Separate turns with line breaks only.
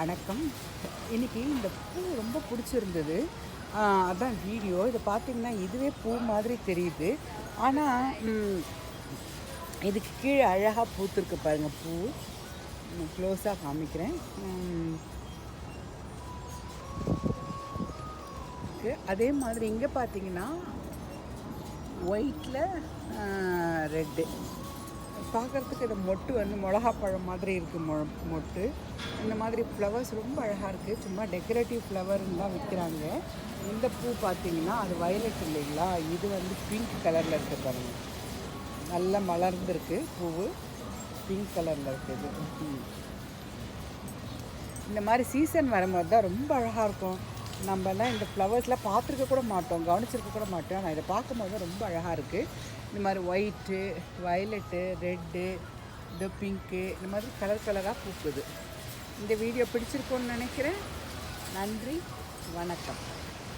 வணக்கம். இன்றைக்கி இந்த பூ ரொம்ப பிடிச்சிருந்தது. அதான் வீடியோ. இதை பார்த்திங்கன்னா இதுவே பூ மாதிரி தெரியுது. ஆனால் இதுக்கு கீழே அழகாக பூத்துருக்கு பாருங்கள். பூ க்ளோஸாக காமிக்கிறேன். அதே மாதிரி இங்கே பார்த்தீங்கன்னா ஒயிட்டில் ரெட்டு பார்க்குறதுக்கு இந்த மொட்டு மிளகாப்பழம் மாதிரி இருக்குது. மொட்டு இந்த மாதிரி ஃப்ளவர்ஸ் ரொம்ப அழகாக இருக்குது. சும்மா டெக்கரேட்டிவ் ஃப்ளவர்னு தான் விற்கிறாங்க. இந்த பூ பார்த்திங்கன்னா அது வயலட் இல்லைங்களா, இது பிங்க் கலரில் இருக்குது பாருங்கள். நல்லா மலர்ந்துருக்கு. பூவு பிங்க் கலரில் இருக்குது. இந்த மாதிரி சீசன் வரும்போது தான் ரொம்ப அழகாக இருக்கும். நம்மலாம் இந்த ஃப்ளவர்ஸ்லாம் பார்த்துருக்க கூட மாட்டோம், கவனிச்சிருக்க கூட மாட்டோம். ஆனால் இதை பார்க்கும்போது தான் ரொம்ப அழகாக இருக்குது. இந்த மாதிரி ஒயிட்டு, வயலட்டு, ரெட்டு, இது பிங்க்கு, இந்த மாதிரி கலர் கலராக பூக்குது. இந்த வீடியோ பிடிச்சிருக்கோன்னு நினைக்கிறேன். நன்றி, வணக்கம்.